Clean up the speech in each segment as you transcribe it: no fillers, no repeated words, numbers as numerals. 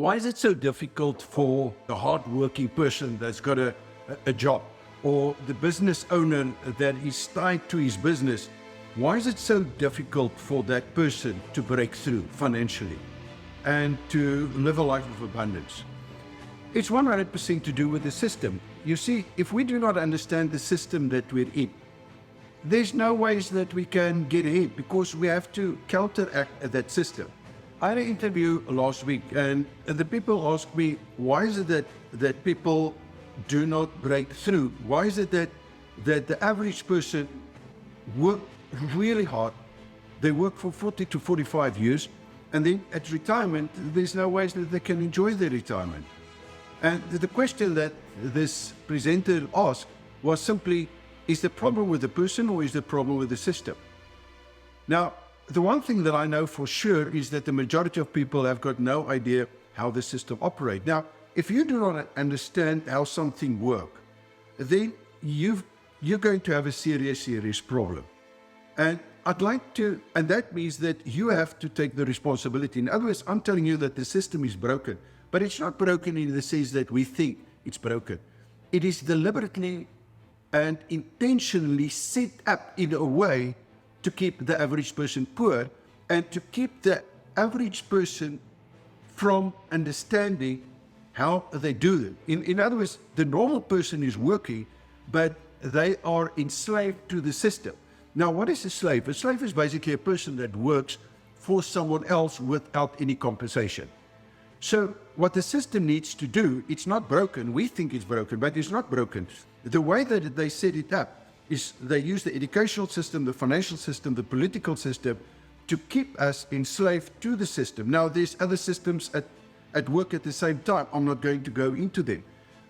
Why is it so difficult for the hard-working person that's got a job, or the business owner that is tied to his business? Why is it so difficult for that person to break through financially and to live a life of abundance? It's 100% to do with the system. You see, if we do not understand the system that we're in, there's no ways that we can get ahead, because we have to counteract that system. I had an interview last week, and the people asked me, why is it that people do not break through? Why is it that the average person works really hard? They work for 40 to 45 years, and then at retirement, there's no ways that they can enjoy their retirement. And the question that this presenter asked was simply, is the problem with the person or is the problem with the system? Now, the one thing that I know for sure is that the majority of people have got no idea how the system operates. Now, if you do not understand how something works, then you're going to have a serious problem. And and that means that you have to take the responsibility. In other words, I'm telling you that the system is broken, but it's not broken in the sense that we think it's broken. It is deliberately and intentionally set up in a way to keep the average person poor and to keep the average person from understanding how they do it. In other words, the normal person is working, but they are enslaved to the system. Now, what is a slave? A slave is basically a person that works for someone else without any compensation. So what the system needs to do, it's not broken. We think it's broken, but it's not broken. The way that they set it up is they use the educational system, the financial system, the political system to keep us enslaved to the system. Now, there's other systems at work at the same time. I'm not going to go into them.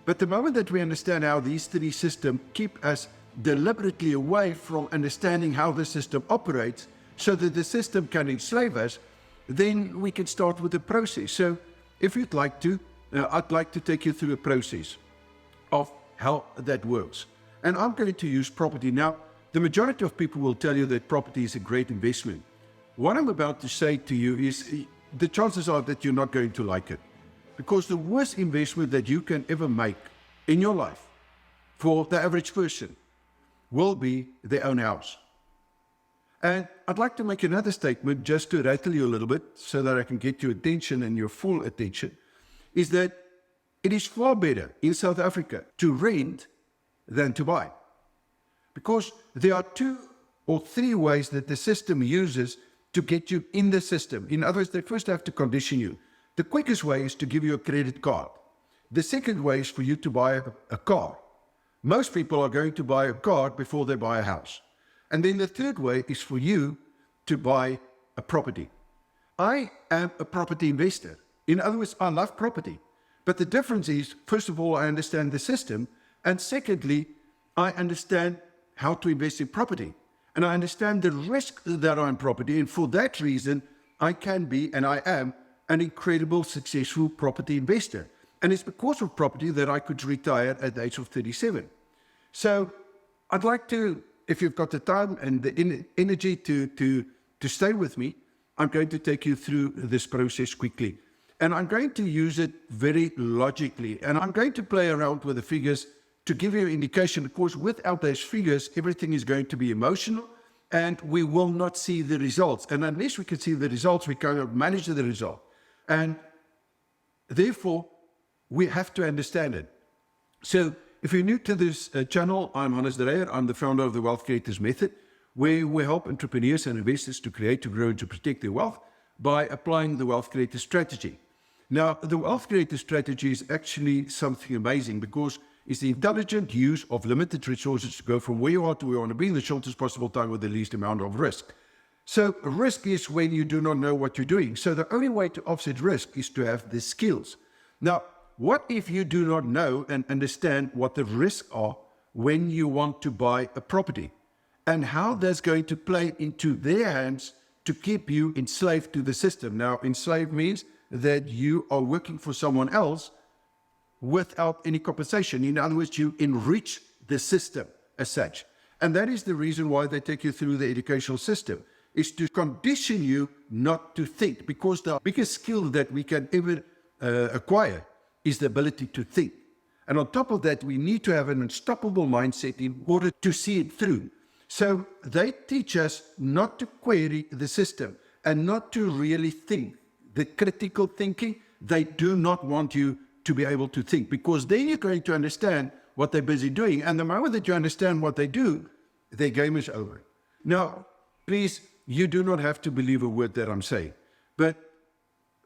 But the moment that we understand how these three systems keep us deliberately away from understanding how the system operates so that the system can enslave us, then we can start with the process. So if you'd like to, I'd like to take you through a process of how that works. And I'm going to use property. Now, the majority of people will tell you that property is a great investment. What I'm about to say to you is the chances are that you're not going to like it. Because the worst investment that you can ever make in your life for the average person will be their own house. And I'd like to make another statement just to rattle you a little bit so that I can get your attention and your full attention, is that it is far better in South Africa to rent than to buy. Because there are 2 or 3 ways that the system uses to get you in the system. In other words, they first have to condition you. The quickest way is to give you a credit card. The second way is for you to buy a car. Most people are going to buy a car before they buy a house. And then the third way is for you to buy a property. I am a property investor. In other words, I love property. But the difference is, first of all, I understand the system. And secondly, I understand how to invest in property. And I understand the risk that are in property. And for that reason, I can be, and I am, an incredible, successful property investor. And it's because of property that I could retire at the age of 37. So I'd like to, if you've got the time and the energy to stay with me, I'm going to take you through this process quickly. And I'm going to use it very logically. And I'm going to play around with the figures to give you an indication. Of course, without those figures, everything is going to be emotional and we will not see the results. And unless we can see the results, we cannot manage the result. And therefore, we have to understand it. So if you're new to this channel, I'm Dreyer. I'm the founder of the Wealth Creators Method, where we help entrepreneurs and investors to create, to grow, and to protect their wealth by applying the Wealth Creator strategy. Now, the Wealth Creator strategy is actually something amazing because it's the intelligent use of limited resources to go from where you are to where you want to be in the shortest possible time with the least amount of risk. So risk is when you do not know what you're doing. So the only way to offset risk is to have the skills. Now, what if you do not know and understand what the risks are when you want to buy a property and how that's going to play into their hands to keep you enslaved to the system? Now, enslaved means that you are working for someone else without any compensation. In other words, you enrich the system as such. And that is the reason why they take you through the educational system, is to condition you not to think, because the biggest skill that we can ever acquire is the ability to think. And on top of that, we need to have an unstoppable mindset in order to see it through. So they teach us not to query the system and not to really think. The critical thinking, they do not want you to be able to think, because then you're going to understand what they're busy doing. And the moment that you understand what they do, their game is over. Now, please, you do not have to believe a word that I'm saying. But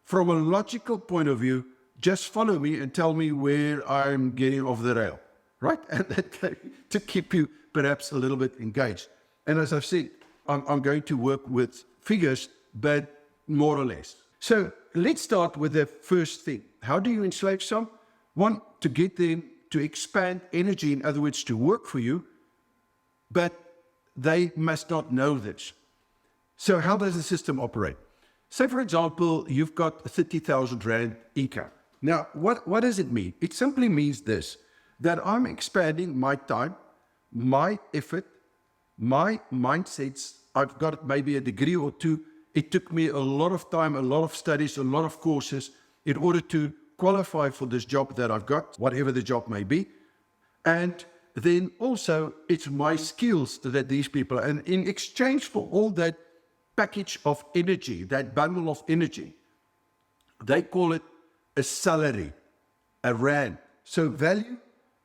from a logical point of view, just follow me and tell me where I'm getting off the rail, right? And that, to keep you perhaps a little bit engaged. And as I've said, I'm going to work with figures, but more or less. So let's start with the first thing. How do you enslave some? One, to get them to expand energy, in other words, to work for you, but they must not know this. So how does the system operate? Say, for example, you've got 30,000 Rand income. Now, what does it mean? It simply means this, that I'm expanding my time, my effort, my mindsets. I've got maybe a degree or two. It took me a lot of time, a lot of studies, a lot of courses in order to qualify for this job that I've got, whatever the job may be. And then also it's my skills that these people, and in exchange for all that package of energy, that bundle of energy, they call it a salary, a rand. So value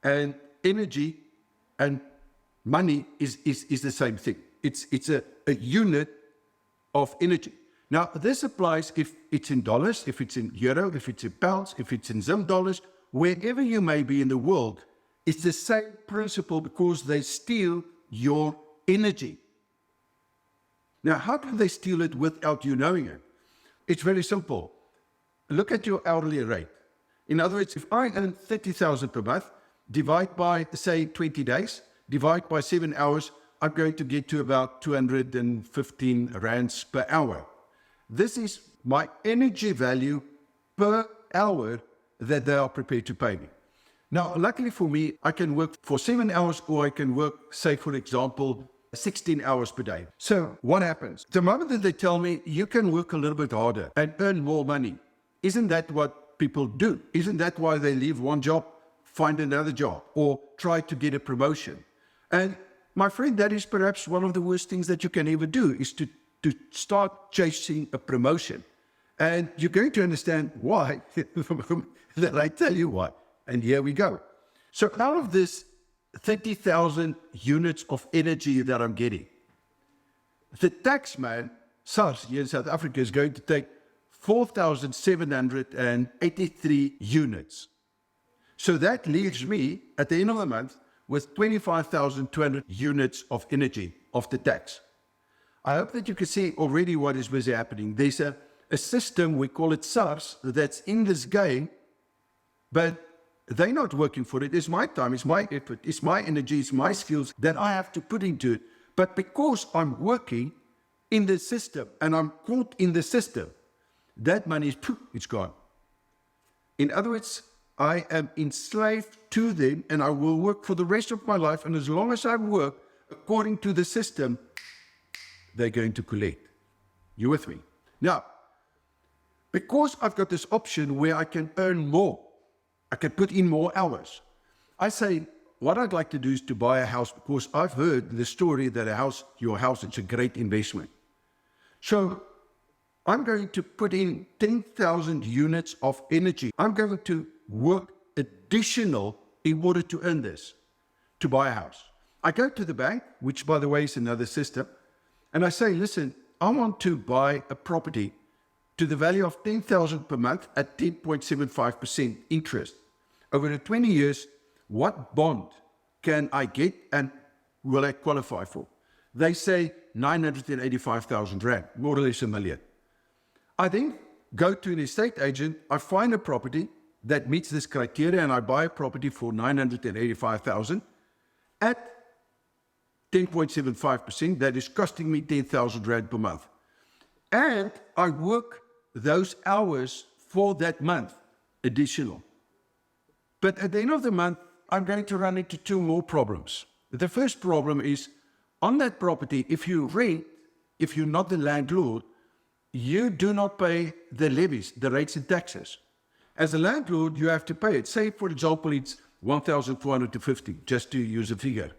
and energy and money is the same thing. It's a unit of energy. Now, this applies if it's in dollars, if it's in euro, if it's in pounds, if it's in Zim dollars, wherever you may be in the world, it's the same principle, because they steal your energy. Now, how can they steal it without you knowing it? It's very simple. Look at your hourly rate. In other words, if I earn 30,000 per month, divide by, say, 20 days, divide by 7 hours, I'm going to get to about 215 rands per hour. This is my energy value per hour that they are prepared to pay me. Now, luckily for me, I can work for 7 hours, or I can work, say, for example, 16 hours per day. So what happens? The moment that they tell me you can work a little bit harder and earn more money, isn't that what people do? Isn't that why they leave one job, find another job, or try to get a promotion? And my friend, that is perhaps one of the worst things that you can ever do, is to start chasing a promotion. And you're going to understand why, that I tell you why. And here we go. So out of this 30,000 units of energy that I'm getting, the tax man, SARS, here in South Africa, is going to take 4,783 units. So that leaves me, at the end of the month, with 25,200 units of energy of the tax. I hope that you can see already what is busy happening. There's a system, we call it SARS, that's in this game, but they're not working for it. It's my time, it's my effort, it's my energy, it's my skills that I have to put into it. But because I'm working in the system and I'm caught in the system, that money is, poof, it's gone. In other words, I am enslaved to them, and I will work for the rest of my life. And as long as I work according to the system, they're going to collect. You with me? Now, because I've got this option where I can earn more, I can put in more hours, I say, what I'd like to do is to buy a house, because I've heard the story that your house, it's a great investment. So I'm going to put in 10,000 units of energy. I'm going to work additional in order to earn this, to buy a house. I go to the bank, which by the way is another system, and I say, listen, I want to buy a property to the value of 10,000 per month at 10.75% interest. Over the 20 years, what bond can I get and will I qualify for? They say 985,000 Rand, more or less $1 million. I then go to an estate agent, I find a property that meets this criteria, and I buy a property for 985,000 at 10.75%. That is costing me 10,000 Rand per month. And I work those hours for that month, additional. But at the end of the month, I'm going to run into two more problems. The first problem is, on that property, if you rent, if you're not the landlord, you do not pay the levies, the rates and taxes. As a landlord, you have to pay it. Say, for example, it's 1,450, just to use a figure.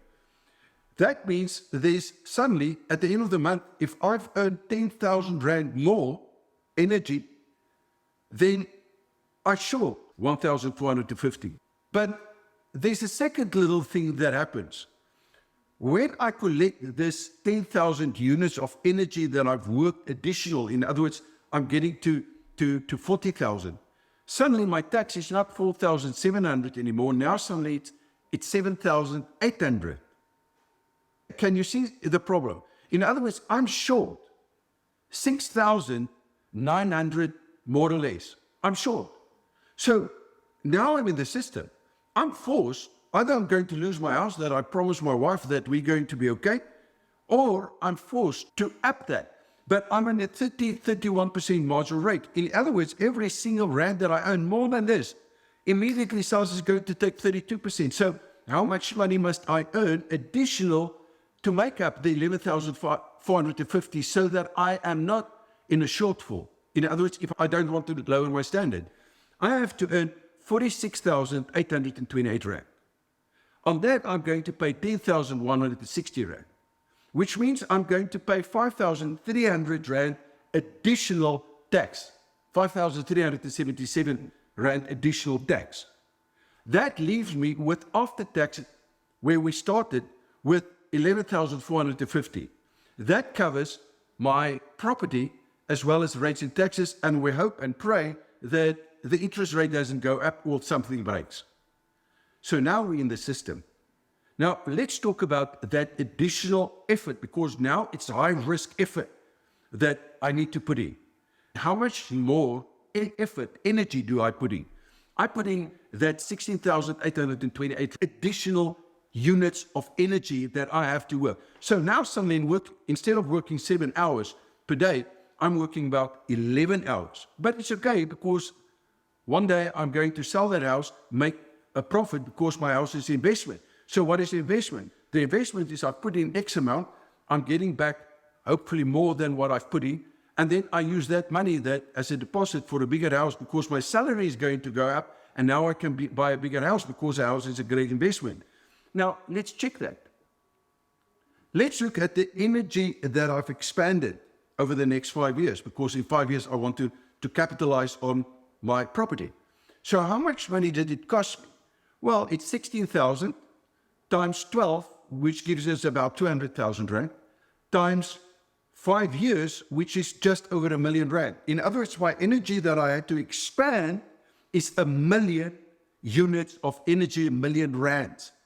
That means there's suddenly, at the end of the month, if I've earned 10,000 Rand more energy, then I short 1,450. But there's a second little thing that happens. When I collect this 10,000 units of energy that I've worked additional, in other words, I'm getting to 40,000, suddenly my tax is not 4,700 anymore. Now suddenly it's 7,800. Can you see the problem? In other words, I'm short 6,900 more or less. I'm short. So now I'm in the system. I'm forced, either I'm going to lose my house that I promised my wife that we're going to be okay, or I'm forced to up that. But I'm on a 31% marginal rate. In other words, every single Rand that I earn more than this, immediately SARS is going to take 32%. So how much money must I earn additional to make up the 11,450 so that I am not in a shortfall? In other words, if I don't want to lower my standard, I have to earn 46,828 Rand. On that, I'm going to pay 10,160 Rand, which means I'm going to pay 5,300 Rand additional tax, 5,377 Rand additional tax. That leaves me with after tax, where we started, with 11,450. That covers my property as well as rates and taxes, and we hope and pray that the interest rate doesn't go up or something breaks. So now we're in the system. Now let's talk about that additional effort, because now it's a high risk effort that I need to put in. How much more effort, energy do I put in? I put in that 16,828 additional units of energy that I have to work. So now suddenly instead of working 7 hours per day, I'm working about 11 hours. But it's okay, because one day I'm going to sell that house, make a profit, because my house is investment. So what is the investment? The investment is I put in X amount, I'm getting back hopefully more than what I've put in, and then I use that money that as a deposit for a bigger house, because my salary is going to go up, and now I can buy a bigger house because a house is a great investment. Now, let's check that. Let's look at the energy that I've expanded over the next 5 years, because in 5 years I want to capitalize on my property. So how much money did it cost me? Well, it's 16,000 times 12, which gives us about 200,000 Rand, times 5 years, which is just over R1 million. In other words, my energy that I had to expand is 1 million units of energy, R1 million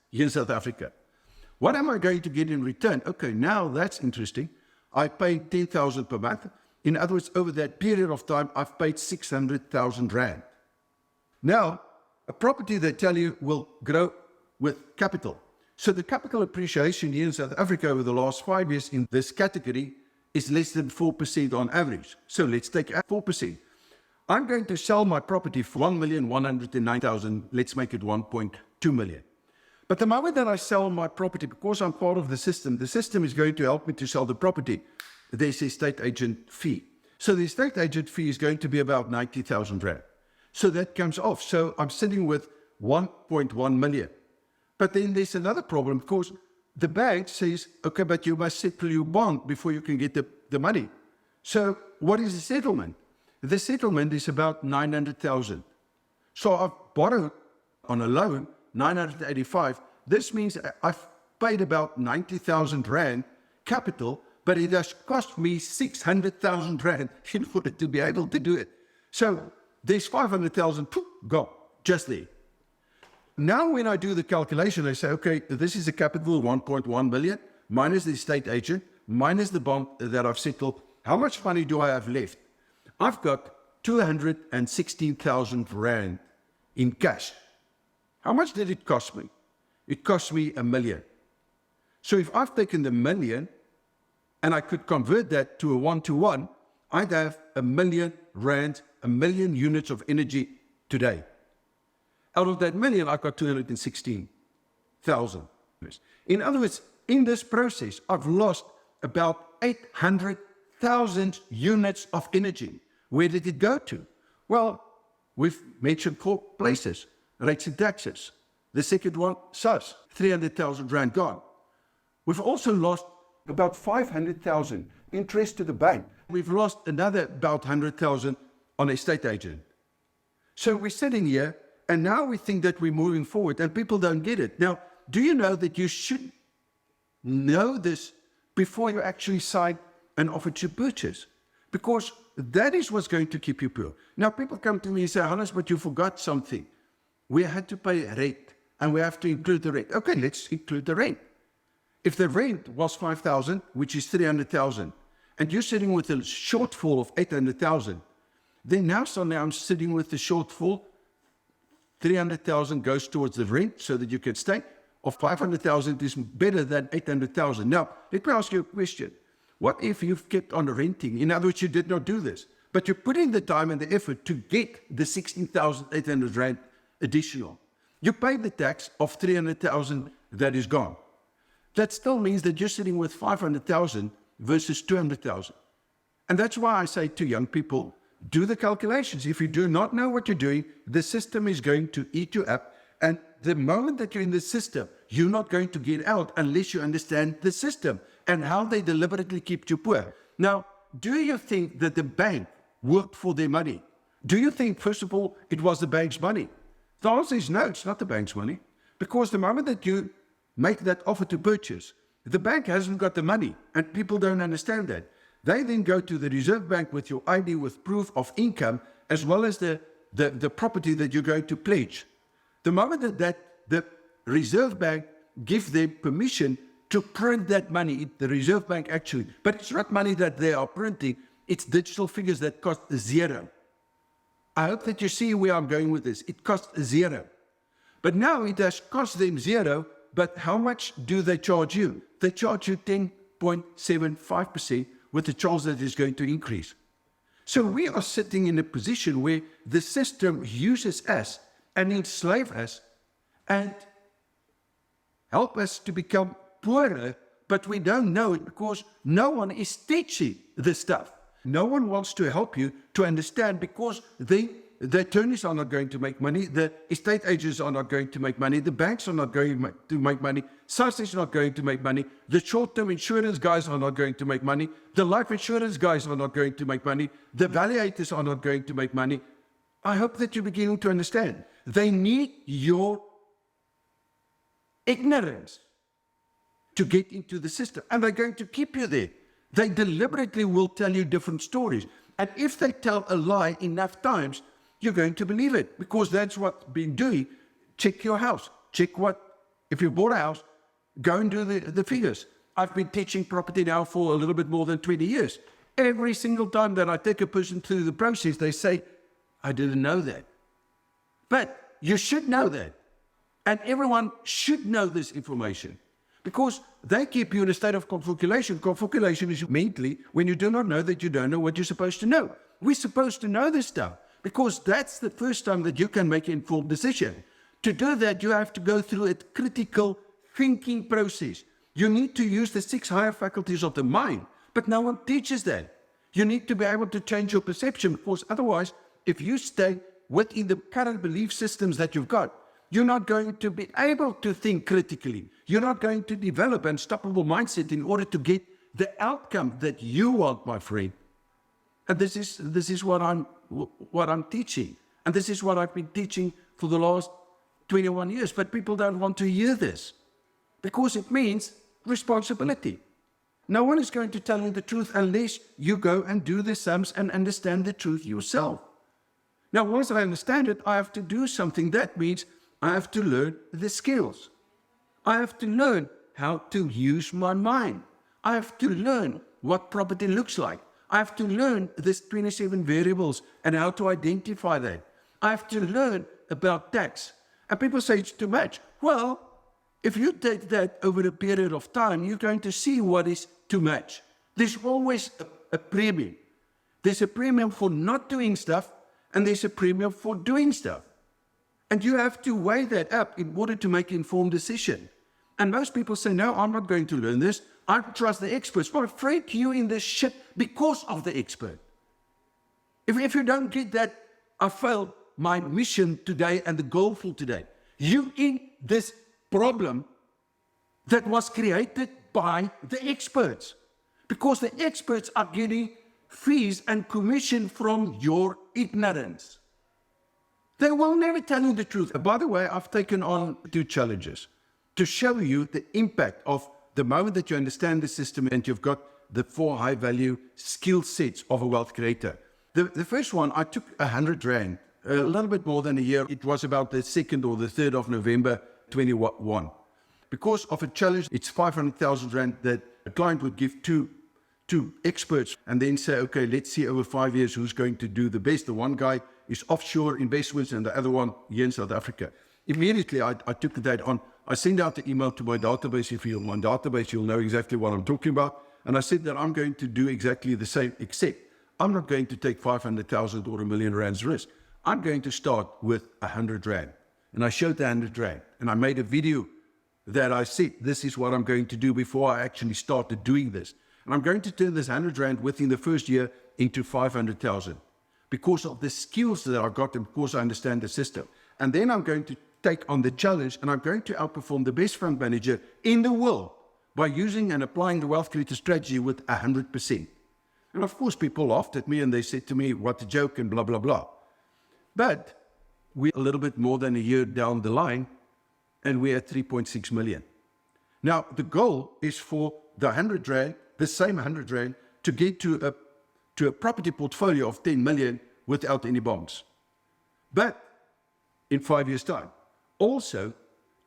here in South Africa. What am I going to get in return? Okay, now that's interesting. I paid 10,000 per month. In other words, over that period of time, I've paid 600,000 Rand. Now, a property, they tell you, will grow with capital. So the capital appreciation here in South Africa over the last 5 years in this category is less than 4% on average. So let's take 4%. I'm going to sell my property for 1,109,000. Let's make it 1.2 million. But the moment that I sell my property, because I'm part of the system is going to help me to sell the property. There's a estate agent fee. So the estate agent fee is going to be about 90,000 Rand. So that comes off. So I'm sitting with 1.1 million. But then there's another problem, because the bank says, okay, but you must settle your bond before you can get the money. So what is the settlement? The settlement is about 900,000. So I've borrowed on a loan 985. This means I've paid about 90,000 Rand capital, but it has cost me 600,000 Rand in order to be able to do it. So there's 500,000 gone just there. Now when I do the calculation, I say, okay, this is a capital 1.1 million minus the estate agent, minus the bond that I've settled. How much money do I have left? I've got 216,000 Rand in cash. How much did it cost me? It cost me 1 million. So if I've taken the 1 million and I could convert that to a 1-to-1, I'd have 1 million Rand, 1 million units of energy today. Out of that million, I got 216,000. In other words, in this process, I've lost about 800,000 units of energy. Where did it go to? Well, We've mentioned 4 places, rates and taxes. The second one, SARS, 300,000 rand gone. We've also lost about 500,000 interest to the bank. We've lost another about 100,000 on a estate agent. So we're sitting here, and now we think that we're moving forward, and people don't get it. Now, do you know that you should know this before you actually sign an offer to purchase? Because that is what's going to keep you poor. Now, people come to me and say, Hannes, but you forgot something. We had to pay rent, and we have to include the rent. Okay, let's include the rent. If the rent was 5,000, which is 300,000, and you're sitting with a shortfall of 800,000, then now suddenly I'm sitting with the shortfall. 300,000 goes towards the rent so that you can stay, or 500,000 is better than 800,000. Now, let me ask you a question. What if you've kept on renting? In other words, you did not do this, but you put in the time and the effort to get the 16,800 rand additional. You paid the tax of 300,000 that is gone. That still means that you're sitting with 500,000 versus 200,000. And that's why I say to young people, do the calculations. If you do not know what you're doing, the system is going to eat you up. And the moment that you're in the system, you're not going to get out unless you understand the system and how they deliberately keep you poor. Now, do you think that the bank worked for their money? Do you think, first of all, it was the bank's money? The answer is no, it's not the bank's money. Because the moment that you make that offer to purchase, the bank hasn't got the money, and people don't understand that. They then go to the Reserve Bank with your ID with proof of income, as well as the property that you're going to pledge. The moment that the Reserve Bank gives them permission to print that money, the Reserve Bank actually, but it's not money that they are printing, it's digital figures that cost 0. I hope that you see where I'm going with this. It costs 0. But now it has cost them 0, but how much do they charge you? They charge you 10.75% with the charge that is going to increase. So we are sitting in a position where the system uses us and enslave us and help us to become poorer, but we don't know it because no one is teaching this stuff. No one wants to help you to understand because the attorneys are not going to make money, the estate agents are not going to make money, the banks are not going to make money, SARS is not going to make money, the short-term insurance guys are not going to make money, the life insurance guys are not going to make money, the valuators are not going to make money. I hope that you're beginning to understand. They need your ignorance to get into the system, and they're going to keep you there. They deliberately will tell you different stories. And if they tell a lie enough times, you're going to believe it because that's what's been doing. Check your house. Check if you bought a house, go and do the figures. I've been teaching property now for a little bit more than 20 years. Every single time that I take a person through the process, they say, I didn't know that. But you should know that. And everyone should know this information. Because they keep you in a state of confuculation. Confuculation is mentally when you do not know that you don't know what you're supposed to know. We're supposed to know this stuff because that's the first time that you can make an informed decision. To do that, you have to go through a critical thinking process. You need to use the 6 higher faculties of the mind, but no one teaches that. You need to be able to change your perception because otherwise, if you stay within the current belief systems that you've got, you're not going to be able to think critically. You're not going to develop an unstoppable mindset in order to get the outcome that you want, my friend. And this is what I'm teaching. And this is what I've been teaching for the last 21 years. But people don't want to hear this because it means responsibility. No one is going to tell you the truth unless you go and do the sums and understand the truth yourself. Now, once I understand it, I have to do something. That means I have to learn the skills. I have to learn how to use my mind. I have to learn what property looks like. I have to learn this 27 variables and how to identify that. I have to learn about tax. And people say it's too much. Well, if you take that over a period of time, you're going to see what is too much. There's always a premium. There's a premium for not doing stuff, and there's a premium for doing stuff. And you have to weigh that up in order to make an informed decision. And most people say, no, I'm not going to learn this. I trust the experts. Well, I'm afraid you're in this shit because of the expert. If you don't get that, I failed my mission today and the goal for today. You in this problem that was created by the experts, because the experts are getting fees and commission from your ignorance. They will never tell you the truth. By the way, I've taken on 2 challenges to show you the impact of the moment that you understand the system and you've got the 4 high-value skill sets of a wealth creator. The first one, I took 100 Rand, a little bit more than a year. It was about the 2nd or the 3rd of November 21. Because of a challenge, it's 500,000 Rand that a client would give to experts and then say, okay, let's see over 5 years who's going to do the best. The one guy is offshore investments and the other one here in South Africa. Immediately, I took that on. I sent out the email to my database. If you're in my database, you'll know exactly what I'm talking about. And I said that I'm going to do exactly the same, except I'm not going to take 500,000 or R1 million risk. I'm going to start with 100 Rand. And I showed the 100 Rand. And I made a video that I said, this is what I'm going to do before I actually started doing this. And I'm going to turn this 100 Rand within the first year into 500,000 because of the skills that I got and because I understand the system. And then I'm going to take on the challenge and I'm going to outperform the best fund manager in the world by using and applying the wealth creator strategy with 100%. And of course, people laughed at me and they said to me, what a joke and blah, blah, blah. But we're a little bit more than a year down the line and we're at 3.6 million. Now, the goal is for the 100 Rand, the same 100 Rand, to get to a property portfolio of 10 million without any bonds. But in 5 years' time, also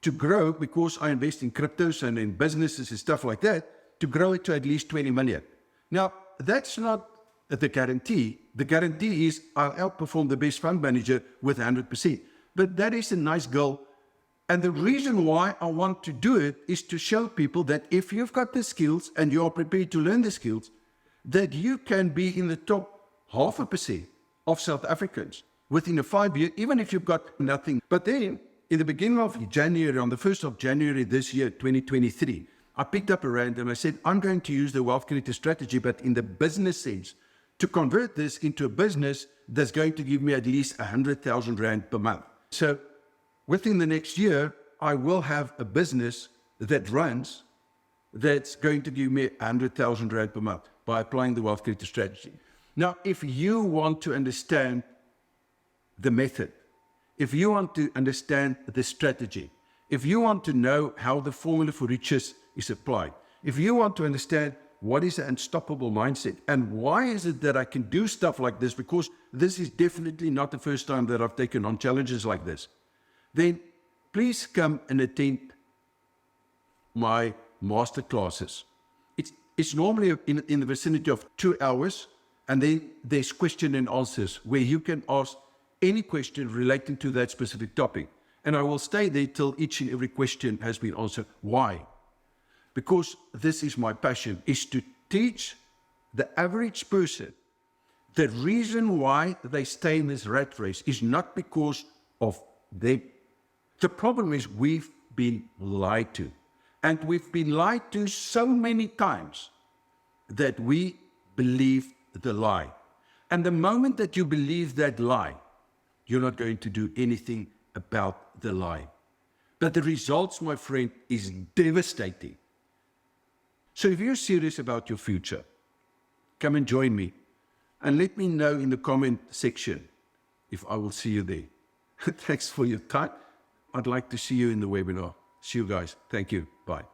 to grow, because I invest in cryptos and in businesses and stuff like that, to grow it to at least 20 million. Now, that's not the guarantee. The guarantee is I'll outperform the best fund manager with 100%. But that is a nice goal. And the reason why I want to do it is to show people that if you've got the skills and you are prepared to learn the skills, that you can be in the top 0.5% of South Africans within a 5 year, even if you've got nothing. But then in the beginning of January, on the 1st of January this year, 2023, I picked up a Rand and I said, I'm going to use the wealth creator strategy, but in the business sense, to convert this into a business that's going to give me at least 100,000 Rand per month. So within the next year, I will have a business that runs that's going to give me 100,000 Rand per month by applying the wealth creator strategy. Now, if you want to understand the method, if you want to understand the strategy, if you want to know how the formula for riches is applied, if you want to understand what is an unstoppable mindset and why is it that I can do stuff like this, because this is definitely not the first time that I've taken on challenges like this, then please come and attend my master classes. It's normally in the vicinity of 2 hours, and then there's question and answers where you can ask any question relating to that specific topic. And I will stay there till each and every question has been answered. Why? Because this is my passion, is to teach the average person the reason why they stay in this rat race is not because of them. The problem is we've been lied to. And we've been lied to so many times that we believe the lie. And the moment that you believe that lie, you're not going to do anything about the lie. But the results, my friend, is devastating. So if you're serious about your future, come and join me and let me know in the comment section if I will see you there. Thanks for your time. I'd like to see you in the webinar. See you guys. Thank you. Bye.